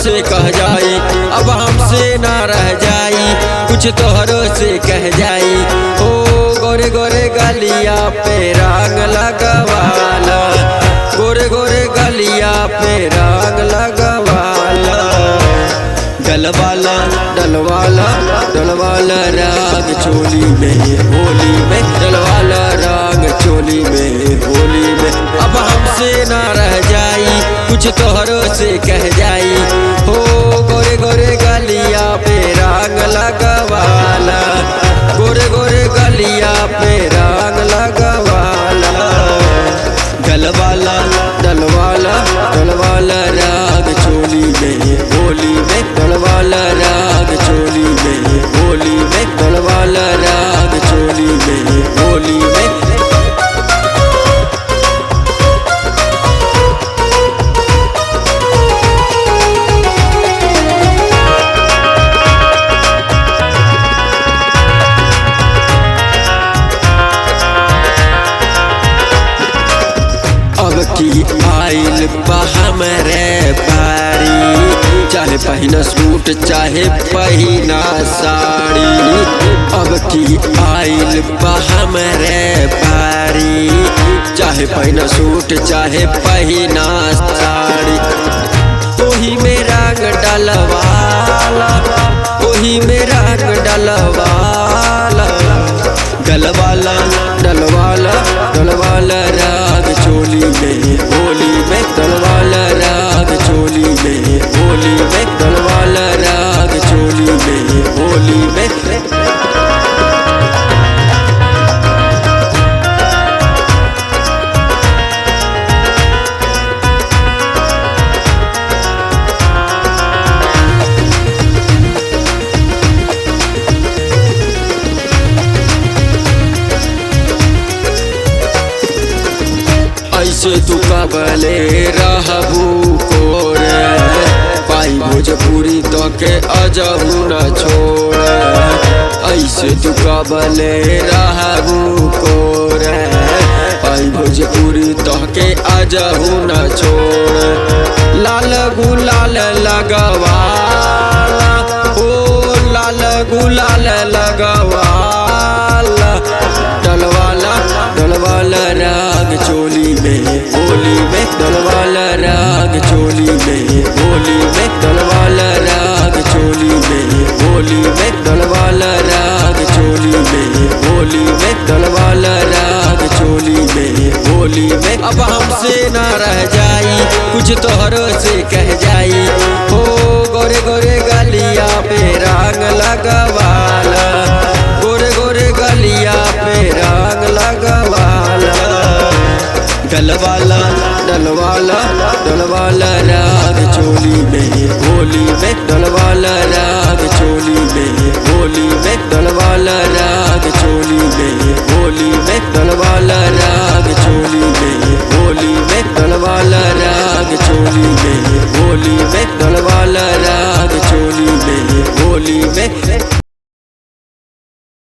से कह जाई, अब हमसे ना रह जाई, कुछ तोहरों से कह जाई। ओ गोरे गोरे गलिया पे रंग लगवाला, गोरे गोरे गलिया पे रंग लगवाला। डलवाला डलवाला डलवाला राग चोली में होली में, डलवाला राग चोली में होली में। अब हमसे ना रह जाई, कुछ तोहरों से कह जाई। हो गोरे गोरे गलिया पे रंग लगवाला, गोरे गोरे गलिया पे रंग लगवाला। डलवाला डलवाला डलवाला राग चोली में होली में, डलवाला राग चोली में होली में, डलवाला राग चोली में होली में। अब की आइल बा हमरे बारी, चाहे पहिना सूट चाहे पहिना साड़ी। अब की आइल बा हमरे बारी, चाहे पहिना सूट चाहे पहिना साड़ी। ओही में रंग डलवाला, ओही में रंग डलवाला। डलवाला डलवाला डलवाला राग चोली में होली में, डलवाला राग चोली में होली में, डलवाला राग चोली में होली में। ऐसे तू कबले रहबू कोरे, पाई भोजपुरी तो के अजहू न छोड़। ऐसे तू कबले रहबू कोरे, पाई भोजपुरी तो के अजहू न छोड़। लाल गुलाल लगवाला, ओ लाल गुलाल लगवाला। डलवाला डलवाला राग चोली में होली में, डलवाला राग चोली में होली में, डलवाला राग चोली में होली में, डलवाला राग चोली में होली में, डलवाला राग चोली में होली में। अब हमसे ना रह जाई, कुछ तोहरों से कह जाई। हो गोरे गोरे गलिया पे रंग लगवाला, गोरे गोरे गलिया पे रंग लगवाला। डलवाला डलवाला डलवाला राग चोली में होली में, डलवाला राग चोली में होली में, डलवाला राग चोली में होली में, डलवाला राग चोली में होली में, डलवाला राग चोली में होली में, डलवाला राग चोली में होली में।